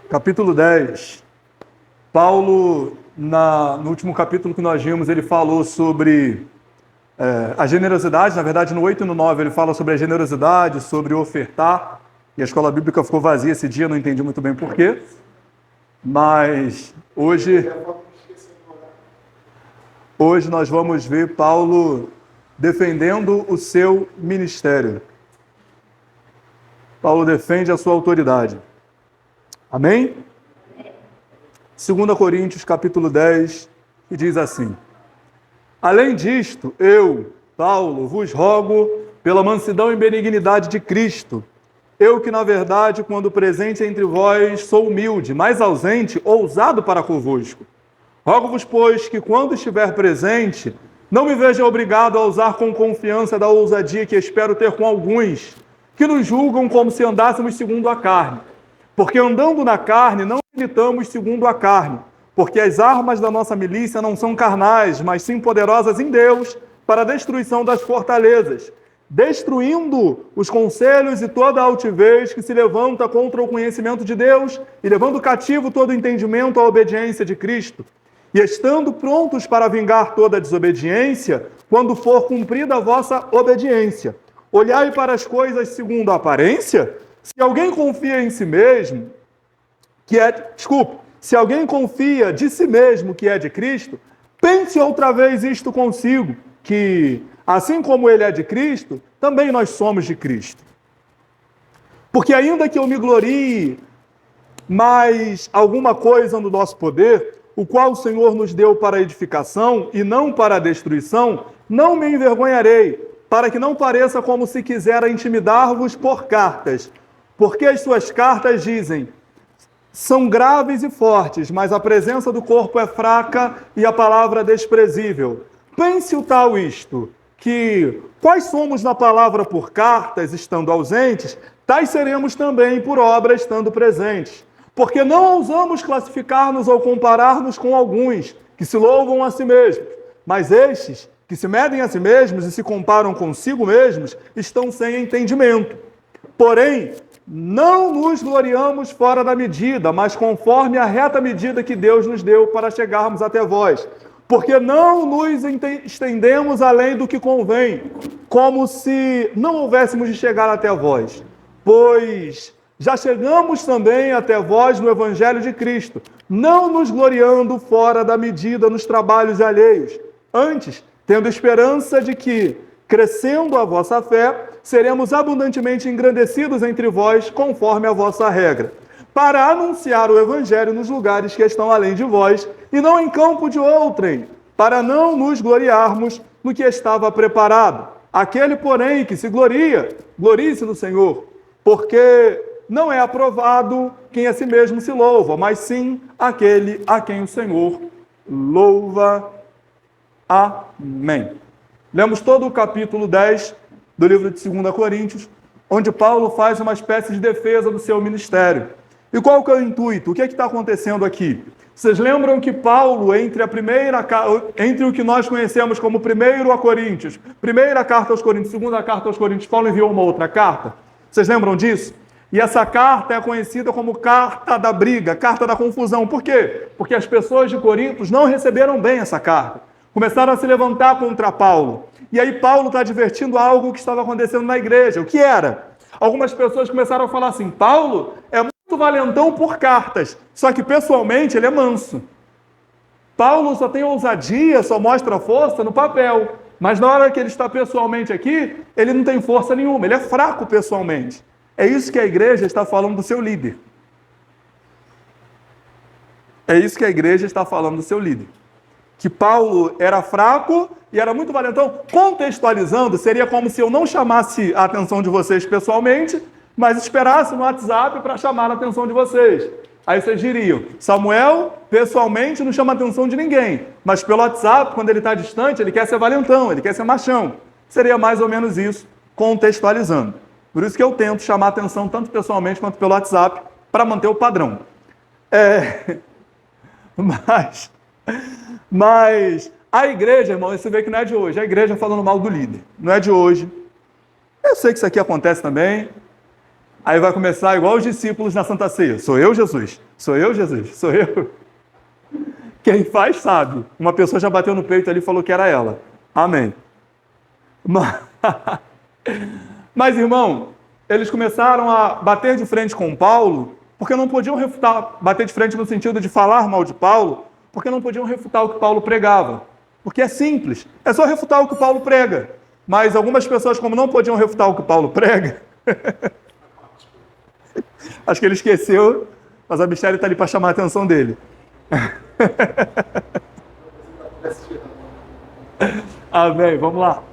Capítulo 10. Paulo, no último capítulo que nós vimos, ele falou sobre a generosidade. Na verdade, no 8 e no 9, ele fala sobre a generosidade, sobre ofertar. E a escola bíblica ficou vazia esse dia, não entendi muito bem por quê. Mas hoje nós vamos ver Paulo defendendo o seu ministério. Paulo defende a sua autoridade. Amém? 2 Coríntios, capítulo 10, que diz assim: Além disto, eu, Paulo, vos rogo, pela mansidão e benignidade de Cristo, eu que, na verdade, quando presente entre vós, sou humilde, mas ausente, ousado para convosco. Rogo-vos, pois, que quando estiver presente, não me veja obrigado a usar com confiança da ousadia que espero ter com alguns, que nos julgam como se andássemos segundo a carne. Porque andando na carne, não militamos segundo a carne, porque as armas da nossa milícia não são carnais, mas sim poderosas em Deus, para a destruição das fortalezas, destruindo os conselhos e toda a altivez que se levanta contra o conhecimento de Deus e levando cativo todo o entendimento à obediência de Cristo. E estando prontos para vingar toda a desobediência, quando for cumprida a vossa obediência. Olhai para as coisas segundo a aparência. Se alguém confia em si mesmo, se alguém confia de si mesmo que é de Cristo, pense outra vez isto consigo, que assim como ele é de Cristo, também nós somos de Cristo. Porque ainda que eu me glorie mais alguma coisa no nosso poder, o qual o Senhor nos deu para a edificação e não para a destruição, não me envergonharei, para que não pareça como se quisera intimidar-vos por cartas. Porque as suas cartas dizem, são graves e fortes, mas a presença do corpo é fraca e a palavra desprezível. Pense o tal isto, que quais somos na palavra por cartas, estando ausentes, tais seremos também por obra, estando presentes. Porque não ousamos classificar-nos ou comparar-nos com alguns que se louvam a si mesmos, mas estes que se medem a si mesmos e se comparam consigo mesmos, estão sem entendimento. Porém, não nos gloriamos fora da medida, mas conforme a reta medida que Deus nos deu para chegarmos até vós. Porque não nos estendemos além do que convém, como se não houvéssemos de chegar até vós. Pois já chegamos também até vós no Evangelho de Cristo, não nos gloriando fora da medida nos trabalhos alheios. Antes, tendo esperança de que, crescendo a vossa fé, seremos abundantemente engrandecidos entre vós, conforme a vossa regra, para anunciar o Evangelho nos lugares que estão além de vós, e não em campo de outrem, para não nos gloriarmos no que estava preparado. Aquele, porém, que se gloria, glorie-se no Senhor, porque não é aprovado quem a si mesmo se louva, mas sim aquele a quem o Senhor louva. Amém. Lemos todo o capítulo 10 do livro de 2 Coríntios, onde Paulo faz uma espécie de defesa do seu ministério. E qual que é o intuito? O que está acontecendo aqui? Vocês lembram que Paulo, entre o que nós conhecemos como primeira carta aos Coríntios, segunda carta aos Coríntios, Paulo enviou uma outra carta? Vocês lembram disso? E essa carta é conhecida como carta da briga, carta da confusão. Por quê? Porque as pessoas de Corinto não receberam bem essa carta. Começaram a se levantar contra Paulo. E aí Paulo está advertindo algo que estava acontecendo na igreja. O que era? Algumas pessoas começaram a falar assim, Paulo é muito valentão por cartas, só que pessoalmente ele é manso. Paulo só tem ousadia, só mostra força no papel, mas na hora que ele está pessoalmente aqui, ele não tem força nenhuma, ele é fraco pessoalmente. É isso que a igreja está falando do seu líder. É isso que a igreja está falando do seu líder. Que Paulo era fraco e era muito valentão. Contextualizando, seria como se eu não chamasse a atenção de vocês pessoalmente, mas esperasse no WhatsApp para chamar a atenção de vocês. Aí vocês diriam, Samuel, pessoalmente, não chama a atenção de ninguém, mas pelo WhatsApp, quando ele está distante, ele quer ser valentão, ele quer ser machão. Seria mais ou menos isso, contextualizando. Por isso que eu tento chamar a atenção tanto pessoalmente quanto pelo WhatsApp, para manter o padrão. Mas a igreja, irmão, você vê que não é de hoje. A igreja falando mal do líder. Não é de hoje. Eu sei que isso aqui acontece também. Aí vai começar igual os discípulos na Santa Ceia. Sou eu, Jesus? Sou eu, Jesus? Sou eu? Quem faz sabe. Uma pessoa já bateu no peito ali e falou que era ela. Amém. Mas, irmão, eles começaram a bater de frente com Paulo, porque não podiam refutar, bater de frente no sentido de falar mal de Paulo, porque não podiam refutar o que Paulo pregava. Porque é simples, é só refutar o que Paulo prega. Mas algumas pessoas, como não podiam refutar o que Paulo prega, acho que ele esqueceu, mas a Michelle está ali para chamar a atenção dele. Amém, vamos lá.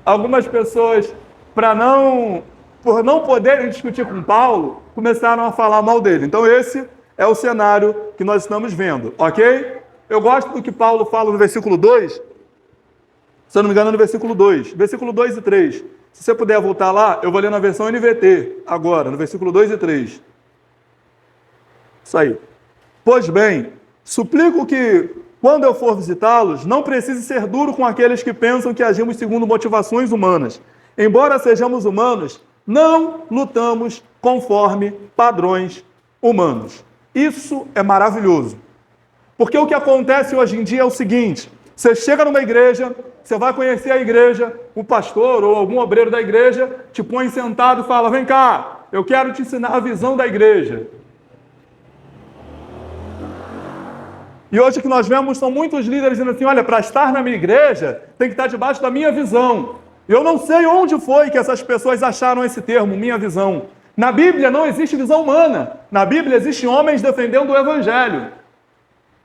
Algumas pessoas, por não poderem discutir com Paulo, começaram a falar mal dele. Então esse é o cenário que nós estamos vendo, ok? Eu gosto do que Paulo fala no versículo 2, se eu não me engano, no versículo 2 e 3. Se você puder voltar lá, eu vou ler na versão NVT, agora, no versículo 2 e 3. Isso aí. Pois bem, suplico que, quando eu for visitá-los, não precise ser duro com aqueles que pensam que agimos segundo motivações humanas. Embora sejamos humanos, não lutamos conforme padrões humanos. Isso é maravilhoso. Porque o que acontece hoje em dia é o seguinte: você chega numa igreja, você vai conhecer a igreja, o pastor ou algum obreiro da igreja te põe sentado e fala: vem cá, eu quero te ensinar a visão da igreja. E hoje o que nós vemos são muitos líderes dizendo assim: olha, para estar na minha igreja, tem que estar debaixo da minha visão. Eu não sei onde foi que essas pessoas acharam esse termo, minha visão. Na Bíblia não existe visão humana. Na Bíblia existem homens defendendo o evangelho.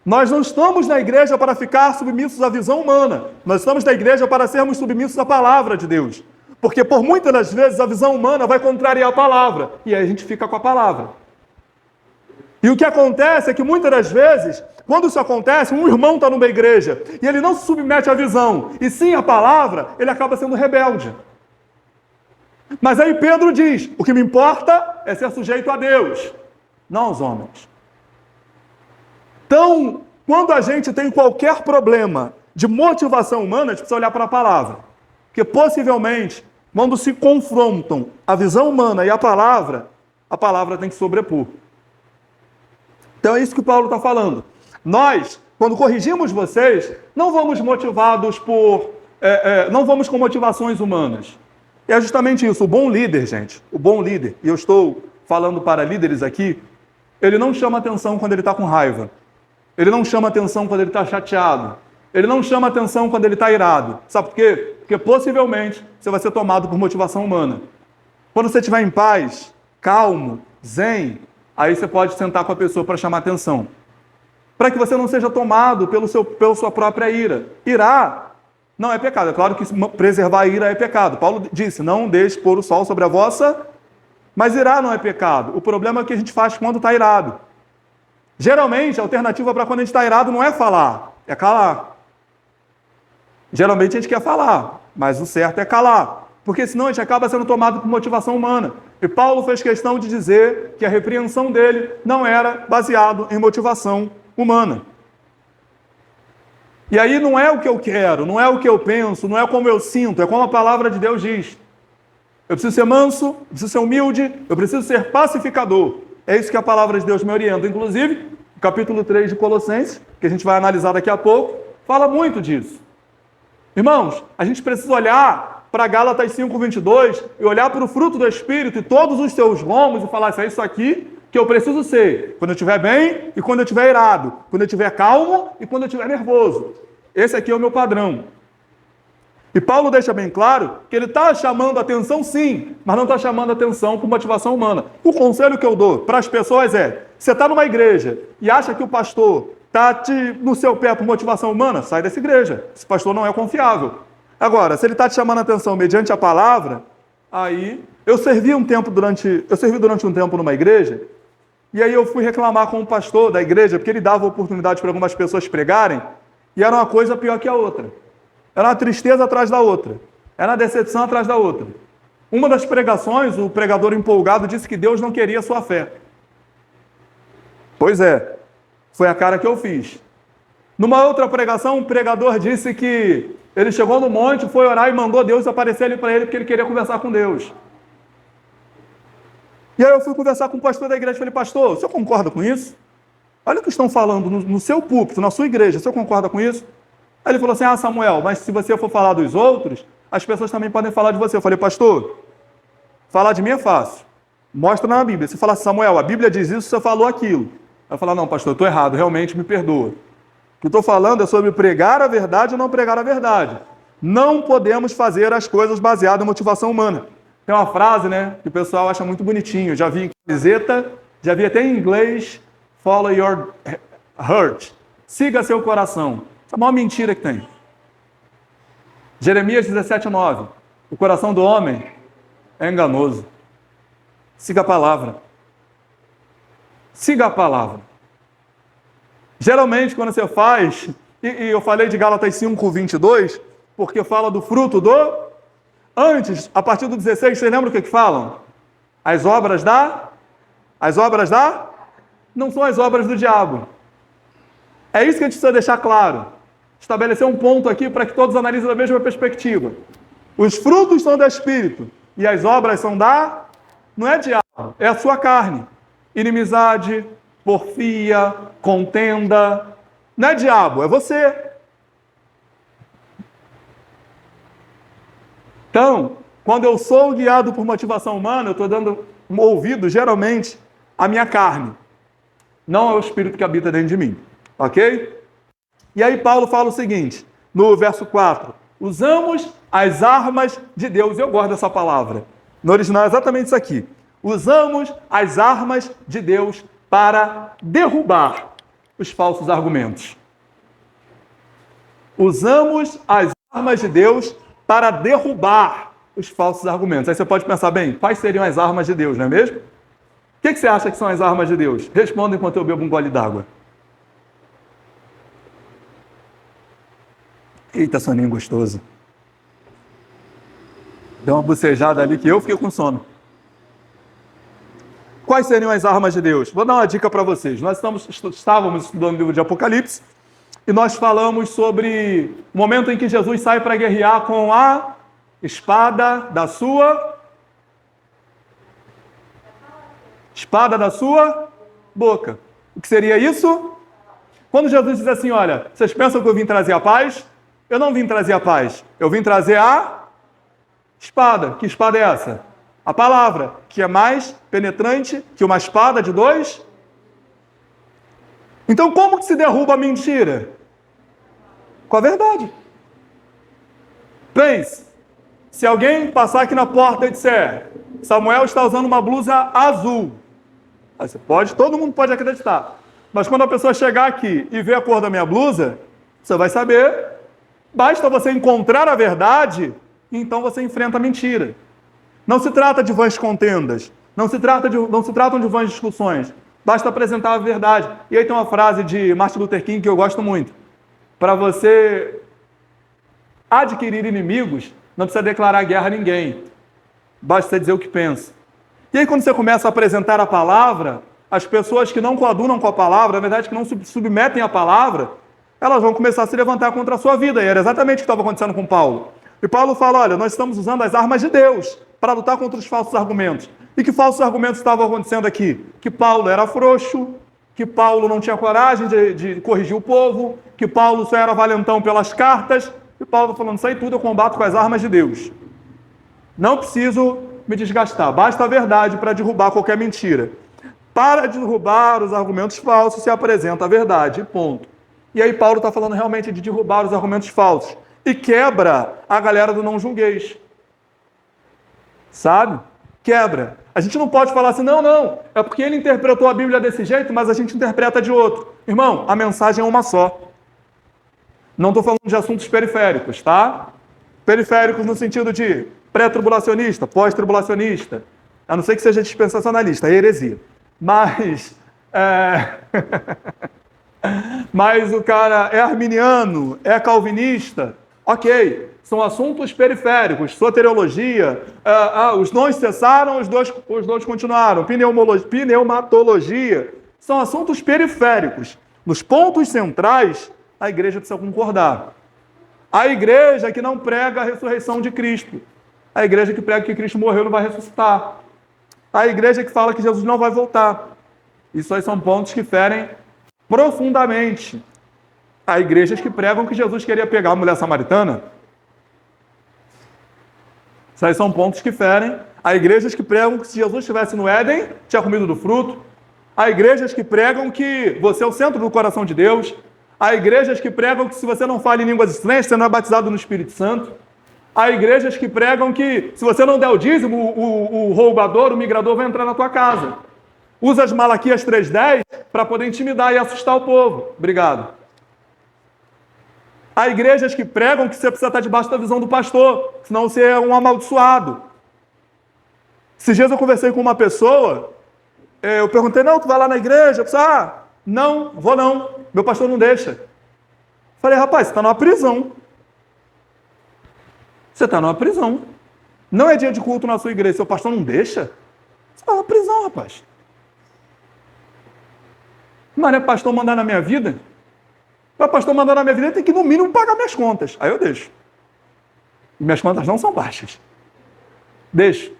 Nós não estamos na igreja para ficar submissos à visão humana. Nós estamos na igreja para sermos submissos à palavra de Deus. Porque por muitas das vezes a visão humana vai contrariar a palavra. E aí a gente fica com a palavra. E o que acontece é que muitas das vezes, quando isso acontece, um irmão está numa igreja e ele não se submete à visão, e sim à palavra, ele acaba sendo rebelde. Mas aí Pedro diz: o que me importa é ser sujeito a Deus, não aos homens. Então, quando a gente tem qualquer problema de motivação humana, a gente precisa olhar para a palavra. Porque possivelmente, quando se confrontam a visão humana e a palavra tem que sobrepor. Então é isso que Paulo está falando. Nós, quando corrigimos vocês, não vamos motivados não vamos com motivações humanas. E é justamente isso. O bom líder, gente, o bom líder, e eu estou falando para líderes aqui, ele não chama atenção quando ele está com raiva. Ele não chama atenção quando ele está chateado. Ele não chama atenção quando ele está irado. Sabe por quê? Porque possivelmente você vai ser tomado por motivação humana. Quando você estiver em paz, calmo, zen, aí você pode sentar com a pessoa para chamar atenção. Para que você não seja tomado pela sua própria ira. Irar não é pecado. É claro que preservar a ira é pecado. Paulo disse: não deixe pôr o sol sobre a vossa... Mas irar não é pecado. O problema é o que a gente faz quando está irado. Geralmente, a alternativa para quando a gente está irado não é falar, é calar. Geralmente a gente quer falar, mas o certo é calar. Porque senão a gente acaba sendo tomado por motivação humana. E Paulo fez questão de dizer que a repreensão dele não era baseado em motivação humana. E aí não é o que eu quero, não é o que eu penso, não é como eu sinto, é como a palavra de Deus diz. Eu preciso ser manso, eu preciso ser humilde, eu preciso ser pacificador. É isso que a palavra de Deus me orienta. Inclusive, o capítulo 3 de Colossenses, que a gente vai analisar daqui a pouco, fala muito disso. Irmãos, a gente precisa olhar para Gálatas 5:22 e olhar para o fruto do Espírito e todos os seus romos e falar assim: é isso aqui que eu preciso ser, quando eu estiver bem e quando eu estiver irado, quando eu estiver calmo e quando eu estiver nervoso. Esse aqui é o meu padrão. E Paulo deixa bem claro que ele está chamando atenção sim, mas não está chamando atenção por motivação humana. O conselho que eu dou para as pessoas é: você está numa igreja e acha que o pastor está no seu pé por motivação humana, sai dessa igreja. Esse pastor não é confiável. Agora, se ele está te chamando atenção mediante a palavra, aí... Eu servi durante um tempo numa igreja, e aí eu fui reclamar com o pastor da igreja, porque ele dava oportunidade para algumas pessoas pregarem, e era uma coisa pior que a outra. Era uma tristeza atrás da outra. Era uma decepção atrás da outra. Uma das pregações, o pregador empolgado disse que Deus não queria a sua fé. Pois é, foi a cara que eu fiz. Numa outra pregação, um pregador disse que ele chegou no monte, foi orar e mandou Deus aparecer ali para ele porque ele queria conversar com Deus. E aí eu fui conversar com o pastor da igreja e falei, pastor, o senhor concorda com isso? Olha o que estão falando no seu púlpito, na sua igreja, o senhor concorda com isso? Aí ele falou assim, Samuel, mas se você for falar dos outros, as pessoas também podem falar de você. Eu falei, pastor, falar de mim é fácil. Mostra na Bíblia. Você fala, Samuel, a Bíblia diz isso, você falou aquilo. Aí eu falo, não, pastor, eu estou errado, realmente me perdoa. O que eu estou falando é sobre pregar a verdade ou não pregar a verdade. Não podemos fazer as coisas baseadas em motivação humana. Tem uma frase, né, que o pessoal acha muito bonitinho. Já vi em camiseta, já vi até em inglês, follow your heart. Siga seu coração. Essa é a maior mentira que tem. Jeremias 17:9. O coração do homem é enganoso. Siga a palavra. Siga a palavra. Geralmente, quando você faz, e eu falei de Gálatas 5:22, porque fala do fruto do... Antes, a partir do 16, vocês lembram o que falam? As obras da... Não são as obras do diabo. É isso que a gente precisa deixar claro. Estabelecer um ponto aqui para que todos analisem da mesma perspectiva. Os frutos são do Espírito e as obras são da... Não é diabo, é a sua carne. Inimizade, porfia, contenda. Não é diabo, é você. Então, quando eu sou guiado por motivação humana, eu estou dando um ouvido, geralmente, à minha carne. Não ao Espírito que habita dentro de mim. Ok? E aí Paulo fala o seguinte, no verso 4. Usamos as armas de Deus. Eu gosto dessa palavra. No original é exatamente isso aqui. Usamos as armas de Deus para derrubar os falsos argumentos. Usamos as armas de Deus para derrubar os falsos argumentos. Aí você pode pensar, bem, quais seriam as armas de Deus, não é mesmo? O que você acha que são as armas de Deus? Responda enquanto eu bebo um gole d'água. Eita, soninho gostoso. Deu uma bocejada ali que eu fiquei com sono. Quais seriam as armas de Deus? Vou dar uma dica para vocês. Nós estávamos estudando o livro de Apocalipse e nós falamos sobre o momento em que Jesus sai para guerrear com a espada da sua boca. O que seria isso? Quando Jesus diz assim, olha, vocês pensam que eu vim trazer a paz? Eu não vim trazer a paz, eu vim trazer a espada. Que espada é essa? A palavra, que é mais penetrante que uma espada de dois. Então, como que se derruba a mentira? Com a verdade. Pense, se alguém passar aqui na porta e disser, Samuel está usando uma blusa azul, aí você pode, todo mundo pode acreditar. Mas quando a pessoa chegar aqui e ver a cor da minha blusa, você vai saber. Basta você encontrar a verdade, e então você enfrenta a mentira. Não se trata de vãs contendas, não se tratam de vãs discussões. Basta apresentar a verdade. E aí tem uma frase de Martin Luther King que eu gosto muito. Para você adquirir inimigos, não precisa declarar guerra a ninguém. Basta dizer o que pensa. E aí quando você começa a apresentar a palavra, as pessoas que não coadunam com a palavra, na verdade que não se submetem à palavra, elas vão começar a se levantar contra a sua vida. E era exatamente o que estava acontecendo com Paulo. E Paulo fala, olha, nós estamos usando as armas de Deus para lutar contra os falsos argumentos. E que falsos argumentos estavam acontecendo aqui? Que Paulo era frouxo, que Paulo não tinha coragem de corrigir o povo, que Paulo só era valentão pelas cartas. E Paulo está falando, isso aí tudo eu combato com as armas de Deus. Não preciso me desgastar, basta a verdade para derrubar qualquer mentira. Para derrubar os argumentos falsos se apresenta a verdade, ponto. E aí Paulo está falando realmente de derrubar os argumentos falsos. E quebra a galera do não julgueis. Sabe? Quebra. A gente não pode falar assim, não, é porque ele interpretou a Bíblia desse jeito, mas a gente interpreta de outro. Irmão, a mensagem é uma só. Não estou falando de assuntos periféricos, tá? Periféricos no sentido de pré-tribulacionista, pós-tribulacionista. A não ser que seja dispensacionalista, é heresia. Mas mas o cara é arminiano, é calvinista, ok, são assuntos periféricos, soteriologia, os dons cessaram, os dons continuaram, pneumatologia, são assuntos periféricos. Nos pontos centrais, a igreja precisa concordar. A igreja que não prega a ressurreição de Cristo, a igreja que prega que Cristo morreu e não vai ressuscitar. a igreja que fala que Jesus não vai voltar. Isso aí são pontos que ferem profundamente. Há igrejas que pregam que Jesus queria pegar a mulher samaritana. Isso aí são pontos que ferem. Há igrejas que pregam que se Jesus estivesse no Éden, tinha comido do fruto. Há igrejas que pregam que você é o centro do coração de Deus. Há igrejas que pregam que se você não fala em línguas estranhas, você não é batizado no Espírito Santo. Há igrejas que pregam que se você não der o dízimo, o roubador, o migrador vai entrar na tua casa. Usa as Malaquias 3:10 para poder intimidar e assustar o povo. Obrigado. Há igrejas que pregam que você precisa estar debaixo da visão do pastor, senão você é um amaldiçoado. Esses dias eu conversei com uma pessoa, eu perguntei, não, tu vai lá na igreja? Eu disse, não, vou não, meu pastor não deixa. Falei, rapaz, você está numa prisão. Você está numa prisão. Não é dia de culto na sua igreja, seu pastor não deixa? Você está numa prisão, rapaz. Mas não é pastor mandar na minha vida? Para pastor mandar na minha vida, ele tem que, no mínimo, pagar minhas contas. Aí eu deixo. E minhas contas não são baixas. Deixo.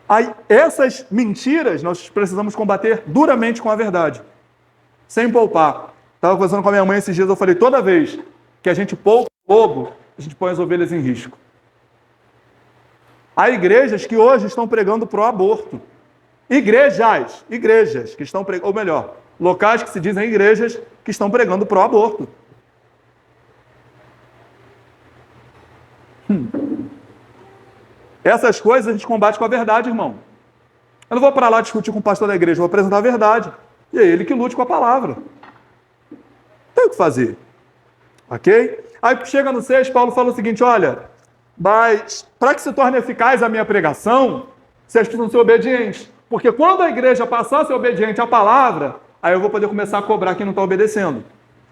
Aí, essas mentiras, nós precisamos combater duramente com a verdade. Sem poupar. Estava conversando com a minha mãe esses dias, eu falei, toda vez que a gente poupa o lobo, a gente põe as ovelhas em risco. Há igrejas que hoje estão pregando pro aborto. Igrejas que estão pregando, ou melhor, locais que se dizem igrejas que estão pregando pro aborto. Essas coisas a gente combate com a verdade, irmão. Eu não vou para lá discutir com o pastor da igreja, eu vou apresentar a verdade. E é ele que lute com a palavra. Tem o que fazer. Ok? Aí chega no 6, Paulo fala o seguinte, olha, mas para que se torne eficaz a minha pregação, vocês precisam ser obedientes. Porque quando a igreja passar a ser obediente à palavra, aí eu vou poder começar a cobrar quem não está obedecendo.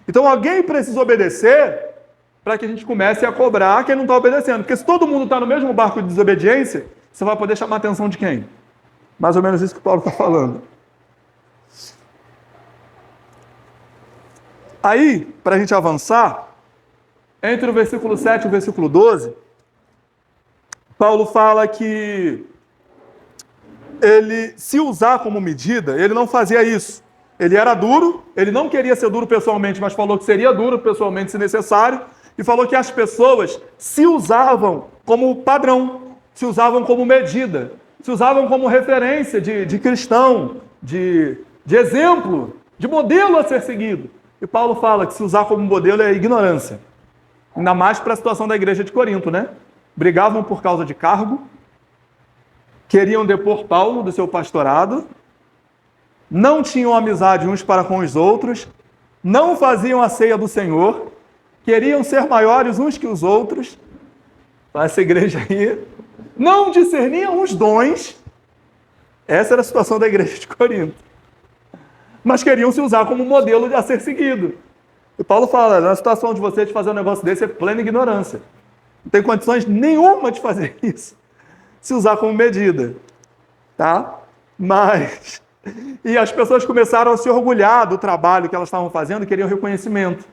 Então alguém precisa obedecer para que a gente comece a cobrar quem não está obedecendo. Porque se todo mundo está no mesmo barco de desobediência, você vai poder chamar a atenção de quem? Mais ou menos isso que o Paulo está falando. Aí, para a gente avançar, entre o versículo 7 e o versículo 12, Paulo fala que ele, se usar como medida, ele não fazia isso. Ele era duro, ele não queria ser duro pessoalmente, mas falou que seria duro pessoalmente se necessário, e falou que as pessoas se usavam como padrão, se usavam como medida, se usavam como referência de cristão, de exemplo, de modelo a ser seguido. E Paulo fala que se usar como modelo é ignorância. Ainda mais para a situação da igreja de Corinto, né? Brigavam por causa de cargo, queriam depor Paulo do seu pastorado, não tinham amizade uns para com os outros, não faziam a ceia do Senhor, queriam ser maiores uns que os outros, essa igreja aí, não discerniam os dons, essa era a situação da igreja de Corinto, mas queriam se usar como modelo a ser seguido. E Paulo fala, na situação de você de fazer um negócio desse é plena ignorância, não tem condições nenhuma de fazer isso, se usar como medida, tá? Mas, e as pessoas começaram a se orgulhar do trabalho que elas estavam fazendo e queriam reconhecimento.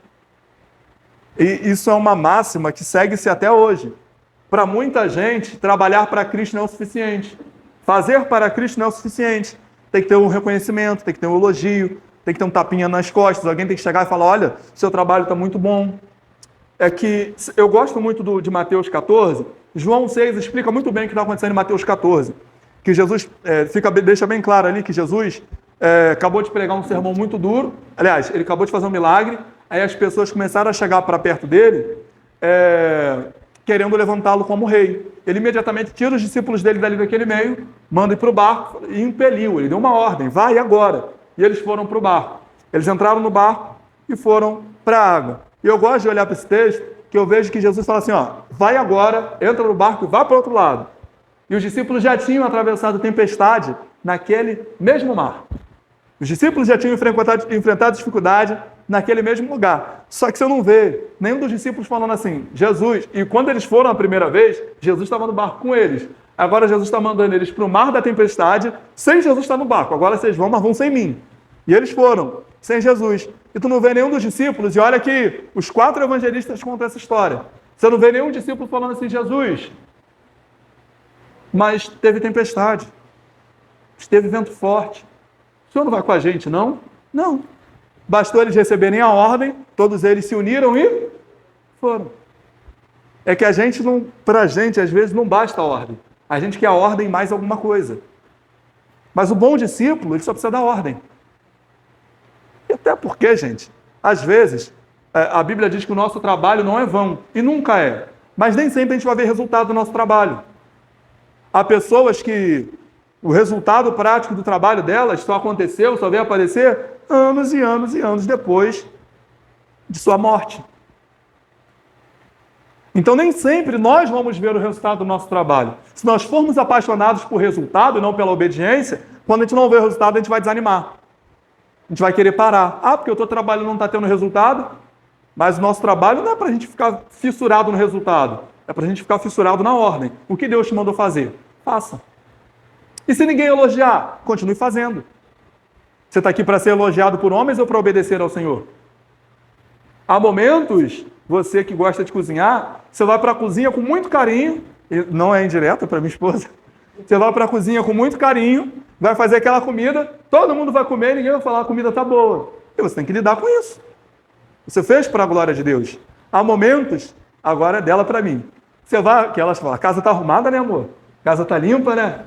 E isso é uma máxima que segue-se até hoje. Para muita gente, trabalhar para Cristo não é o suficiente. Fazer para Cristo não é o suficiente. Tem que ter um reconhecimento, tem que ter um elogio, tem que ter um tapinha nas costas, alguém tem que chegar e falar, olha, seu trabalho está muito bom. É que eu gosto muito de Mateus 14, João 6 explica muito bem o que está acontecendo em Mateus 14. Que Jesus, deixa bem claro ali que Jesus acabou de pregar um sermão muito duro, aliás, ele acabou de fazer um milagre, aí as pessoas começaram a chegar para perto dele, querendo levantá-lo como rei. Ele imediatamente tira os discípulos dele dali daquele meio, manda ir para o barco e impeliu, ele deu uma ordem, vai agora. E eles foram para o barco. Eles entraram no barco e foram para a água. E eu gosto de olhar para esse texto, que eu vejo que Jesus fala assim, vai agora, entra no barco e vá para o outro lado. E os discípulos já tinham atravessado a tempestade naquele mesmo mar. Os discípulos já tinham enfrentado dificuldade naquele mesmo lugar. Só que você não vê nenhum dos discípulos falando assim, Jesus, e quando eles foram a primeira vez, Jesus estava no barco com eles. Agora Jesus está mandando eles para o mar da tempestade, sem Jesus estar no barco. Agora vocês vão, mas vão sem mim. E eles foram, sem Jesus. E tu não vê nenhum dos discípulos, e olha que os 4 evangelistas contam essa história. Você não vê nenhum discípulo falando assim, Jesus, mas teve tempestade, esteve vento forte. O senhor não vai com a gente, não? Não. Bastou eles receberem a ordem, todos eles se uniram e foram. É que a gente não, pra gente, às vezes, não basta a ordem. A gente quer a ordem mais alguma coisa. Mas o bom discípulo, ele só precisa da ordem. E até porque, gente, às vezes, a Bíblia diz que o nosso trabalho não é vão, e nunca é. Mas nem sempre a gente vai ver resultado do nosso trabalho. Há pessoas que o resultado prático do trabalho delas só aconteceu, só veio aparecer anos e anos e anos depois de sua morte. Então, nem sempre nós vamos ver o resultado do nosso trabalho. Se nós formos apaixonados por resultado e não pela obediência, quando a gente não vê o resultado, a gente vai desanimar. A gente vai querer parar. Ah, porque o teu trabalho não está tendo resultado, mas o nosso trabalho não é para a gente ficar fissurado no resultado. É para a gente ficar fissurado na ordem. O que Deus te mandou fazer? Faça. E se ninguém elogiar, continue fazendo. Você está aqui para ser elogiado por homens ou para obedecer ao Senhor? Há momentos, você que gosta de cozinhar, você vai para a cozinha com muito carinho, e não é indireta para minha esposa, você vai para a cozinha com muito carinho, vai fazer aquela comida, todo mundo vai comer e ninguém vai falar a comida está boa. E você tem que lidar com isso. Você fez para a glória de Deus. Há momentos, agora é dela para mim. Você vai, que elas falam, a casa está arrumada, né, amor? A casa está limpa, né?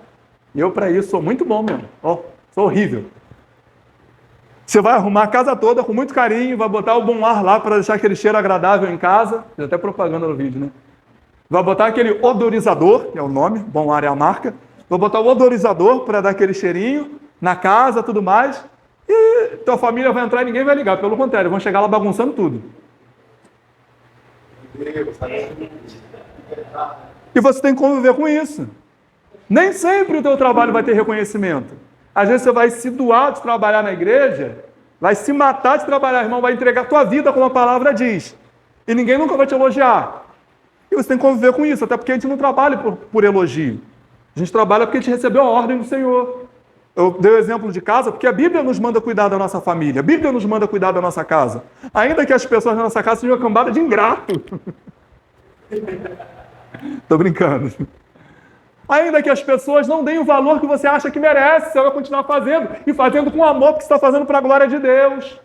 E eu, para isso, sou muito bom mesmo. Sou horrível. Você vai arrumar a casa toda com muito carinho, vai botar o bom ar lá para deixar aquele cheiro agradável em casa. Tem até propaganda no vídeo, né? Vai botar aquele odorizador, que é o nome, bom ar é a marca. Vai botar o odorizador para dar aquele cheirinho na casa, tudo mais. E tua família vai entrar e ninguém vai ligar. Pelo contrário, vão chegar lá bagunçando tudo. E você tem que conviver com isso. Nem sempre o teu trabalho vai ter reconhecimento. Às vezes você vai se doar de trabalhar na igreja, vai se matar de trabalhar, irmão, vai entregar a tua vida, como a palavra diz. E ninguém nunca vai te elogiar. E você tem que conviver com isso, até porque a gente não trabalha por elogio. A gente trabalha porque a gente recebeu a ordem do Senhor. Eu dei o exemplo de casa, porque a Bíblia nos manda cuidar da nossa família. A Bíblia nos manda cuidar da nossa casa. Ainda que as pessoas na nossa casa sejam uma cambada de ingrato. Estou brincando. Ainda que as pessoas não deem o valor que você acha que merece, você vai continuar fazendo. E fazendo com amor, porque você está fazendo para a glória de Deus.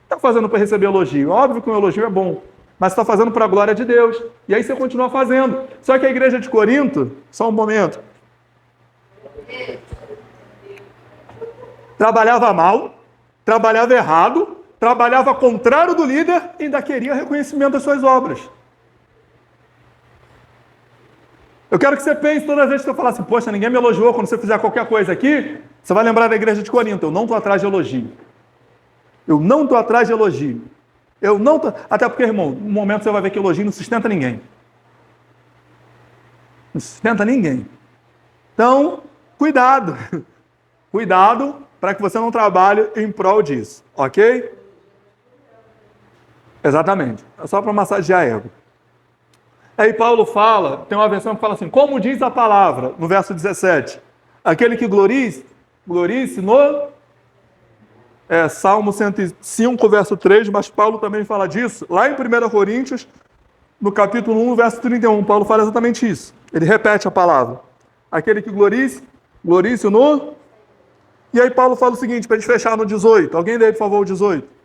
Está fazendo para receber elogio. Óbvio que um elogio é bom, mas está fazendo para a glória de Deus. E aí você continua fazendo. Só que a igreja de Corinto, só um momento, trabalhava mal, trabalhava errado, trabalhava contrário do líder e ainda queria reconhecimento das suas obras. Eu quero que você pense toda vez que eu falar assim, poxa, ninguém me elogiou quando você fizer qualquer coisa aqui, você vai lembrar da igreja de Corinto, eu não estou atrás de elogio. Eu não estou atrás de elogio. Eu não tô... Até porque, irmão, no momento você vai ver que elogio não sustenta ninguém. Não sustenta ninguém. Então, cuidado. Cuidado para que você não trabalhe em prol disso, ok? Exatamente. É só para massagear ego. Aí Paulo fala, tem uma versão que fala assim, como diz a palavra, no verso 17, aquele que glorie-se no... Salmo 105, verso 3, mas Paulo também fala disso, lá em 1 Coríntios, no capítulo 1, verso 31, Paulo fala exatamente isso. Ele repete a palavra. Aquele que glorie-se no... E aí Paulo fala o seguinte, para a gente fechar no 18. Alguém lê, por favor, o 18.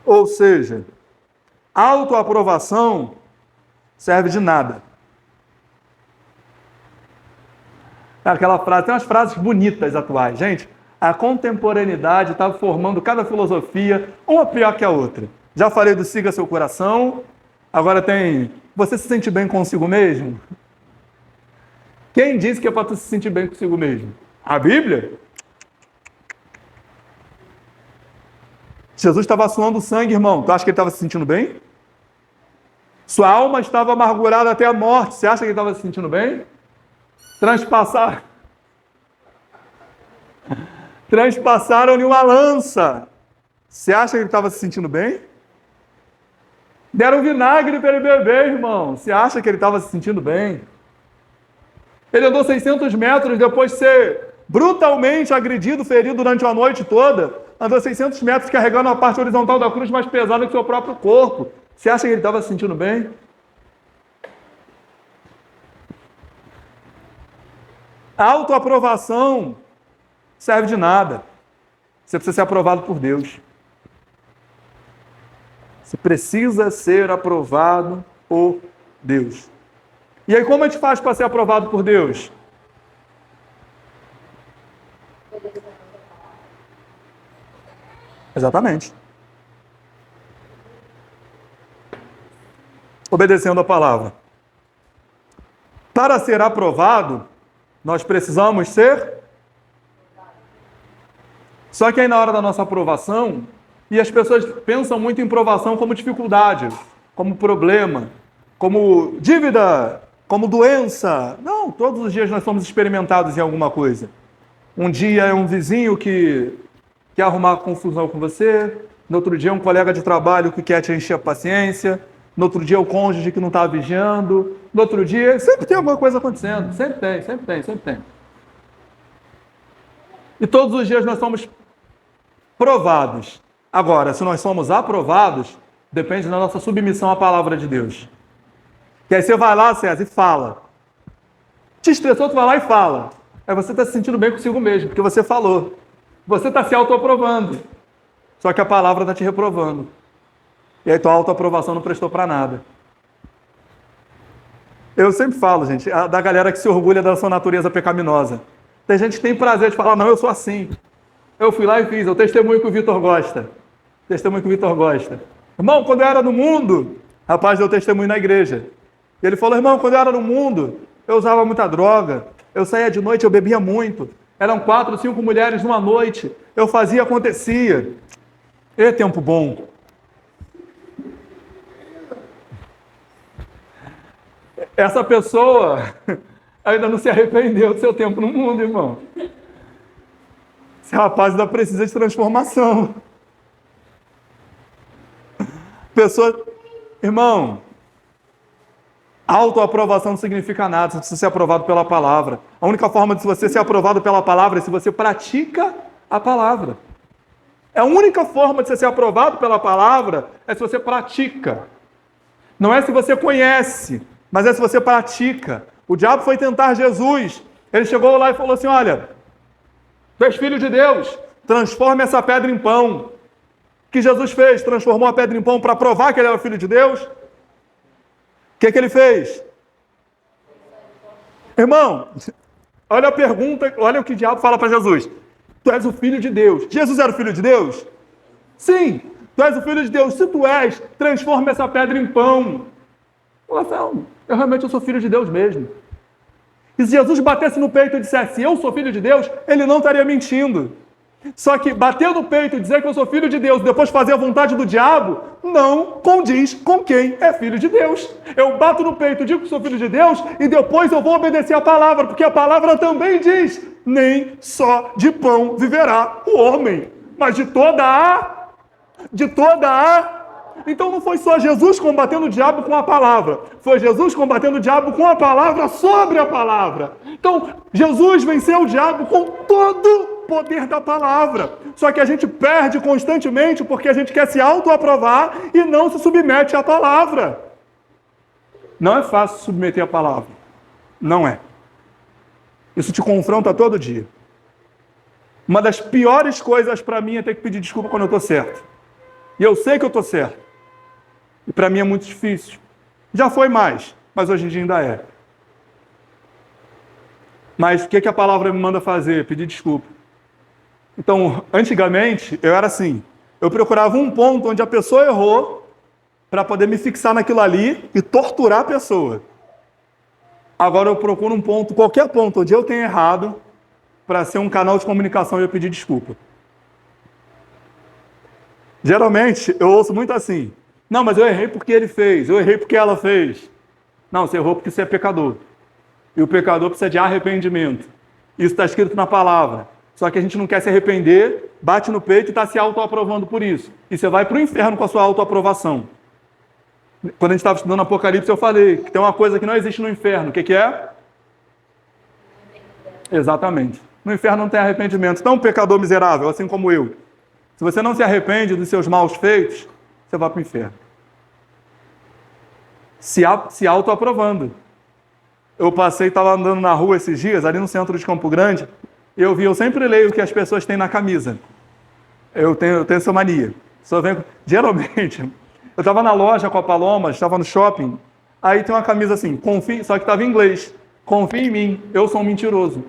Ou seja, autoaprovação serve de nada. Aquela frase, tem umas frases bonitas atuais. Gente, a contemporaneidade está formando cada filosofia, uma pior que a outra. Já falei do siga seu coração, agora tem, você se sente bem consigo mesmo? Quem disse que é para tu se sentir bem consigo mesmo? A Bíblia? Jesus estava suando sangue, irmão. Tu acha que ele estava se sentindo bem? Sua alma estava amargurada até a morte. Você acha que ele estava se sentindo bem? Transpassaram-lhe uma lança. Você acha que ele estava se sentindo bem? Deram vinagre para ele beber, irmão. Você acha que ele estava se sentindo bem? Ele andou 600 metros depois de ser brutalmente agredido, ferido durante a noite toda. andou 600 metros carregando a parte horizontal da cruz mais pesada que o seu próprio corpo. Você acha que ele estava se sentindo bem? A autoaprovação serve de nada. Você precisa ser aprovado por Deus. Você precisa ser aprovado por Deus. E aí, como a gente faz para ser aprovado por Deus? Exatamente. Obedecendo a palavra. Para ser aprovado, nós precisamos ser. Só que aí na hora da nossa aprovação, e as pessoas pensam muito em provação como dificuldade, como problema, como dívida, como doença. Não, todos os dias nós somos experimentados em alguma coisa. Um dia é um vizinho que quer arrumar confusão com você, no outro dia é um colega de trabalho que quer te encher a paciência, no outro dia é o cônjuge que não está vigiando, no outro dia sempre tem alguma coisa acontecendo, sempre tem. E todos os dias nós somos provados. Agora, se nós somos aprovados, depende da nossa submissão à palavra de Deus. Que aí você vai lá, César, e fala. Te estressou, tu vai lá e fala. Aí você está se sentindo bem consigo mesmo, porque você falou. Você está se autoaprovando. Só que a palavra está te reprovando. E aí tua autoaprovação não prestou para nada. Eu sempre falo, gente, da galera que se orgulha da sua natureza pecaminosa. Tem gente que tem prazer de falar, não, eu sou assim. Eu fui lá e fiz, eu testemunho que o Vitor gosta. Irmão, quando eu era no mundo, rapaz, deu testemunho na igreja. E ele falou, irmão, quando eu era no mundo, eu usava muita droga. Eu saía de noite, eu bebia muito. Eram 4, 5 mulheres numa noite. Eu fazia, acontecia. E tempo bom. Essa pessoa ainda não se arrependeu do seu tempo no mundo, irmão. Esse rapaz ainda precisa de transformação. Pessoa... Irmão, autoaprovação não significa nada, você precisa ser aprovado pela palavra. A única forma de você ser aprovado pela palavra é se você pratica a palavra. A única forma de você ser aprovado pela palavra é se você pratica. Não é se você conhece, mas é se você pratica. O diabo foi tentar Jesus. Ele chegou lá e falou assim, olha, tu és filho de Deus, transforma essa pedra em pão. O que Jesus fez? Transformou a pedra em pão para provar que ele era filho de Deus? O que ele fez? Irmão, olha a pergunta, olha o que o diabo fala para Jesus. Tu és o filho de Deus. Jesus era o filho de Deus? Sim, tu és o filho de Deus. Se tu és, transforma essa pedra em pão. Não, eu realmente sou filho de Deus mesmo. E se Jesus batesse no peito e dissesse, eu sou filho de Deus, ele não estaria mentindo. Só que bater no peito e dizer que eu sou filho de Deus, depois fazer a vontade do diabo, não condiz com quem é filho de Deus. Eu bato no peito, digo que sou filho de Deus, e depois eu vou obedecer a palavra, porque a palavra também diz, nem só de pão viverá o homem, mas de toda a... Então não foi só Jesus combatendo o diabo com a palavra, foi Jesus combatendo o diabo com a palavra sobre a palavra. Então, Jesus venceu o diabo com todo o poder da palavra. Só que a gente perde constantemente porque a gente quer se autoaprovar e não se submete à palavra. Não é fácil submeter a palavra. Não é. Isso te confronta todo dia. Uma das piores coisas para mim é ter que pedir desculpa quando eu estou certo. E eu sei que eu estou certo. E para mim é muito difícil. Já foi mais, mas hoje em dia ainda é. Mas o que a palavra me manda fazer? Pedir desculpa. Então, antigamente, eu era assim. Eu procurava um ponto onde a pessoa errou para poder me fixar naquilo ali e torturar a pessoa. Agora eu procuro um ponto, qualquer ponto onde eu tenho errado, para ser um canal de comunicação e eu pedir desculpa. Geralmente, eu ouço muito assim. Não, mas eu errei porque ele fez, eu errei porque ela fez. Não, você errou porque você é pecador. E o pecador precisa de arrependimento. Isso está escrito na palavra. Só que a gente não quer se arrepender, bate no peito e está se autoaprovando por isso. E você vai para o inferno com a sua autoaprovação. Quando a gente estava estudando Apocalipse, eu falei que tem uma coisa que não existe no inferno. O que é? Exatamente. No inferno não tem arrependimento. Então, um pecador miserável, assim como eu, Se você não se arrepende dos seus maus feitos, você vai para o inferno. Se autoaprovando. Eu estava andando na rua esses dias, ali no centro de Campo Grande, e eu sempre leio o que as pessoas têm na camisa. Eu tenho essa mania. Geralmente, eu estava na loja com a Paloma, estava no shopping, aí tem uma camisa assim, confie, só que estava em inglês. Confie em mim, eu sou um mentiroso.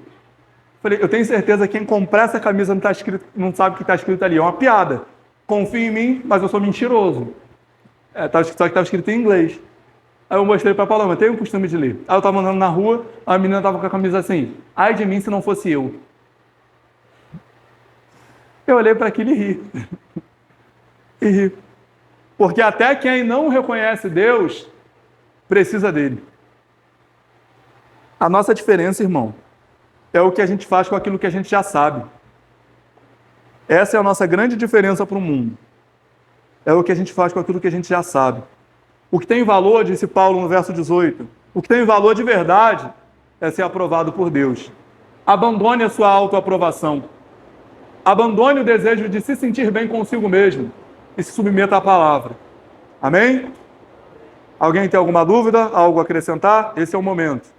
Falei, eu tenho certeza que quem comprar essa camisa não sabe o que está escrito ali. É uma piada. Confie em mim, mas eu sou mentiroso. Só que estava escrito em inglês. Aí eu mostrei para a Paloma, eu tenho o costume de ler. Aí eu estava andando na rua, a menina estava com a camisa assim, ai de mim se não fosse eu. Eu olhei para aquilo e ri. E ri. Porque até quem não reconhece Deus, precisa dele. A nossa diferença, irmão, é o que a gente faz com aquilo que a gente já sabe. Essa é a nossa grande diferença para o mundo. É o que a gente faz com aquilo que a gente já sabe. O que tem valor, disse Paulo no verso 18, o que tem valor de verdade é ser aprovado por Deus. Abandone a sua autoaprovação. Abandone o desejo de se sentir bem consigo mesmo e se submeta à palavra. Amém? Alguém tem alguma dúvida? Algo a acrescentar? Esse é o momento.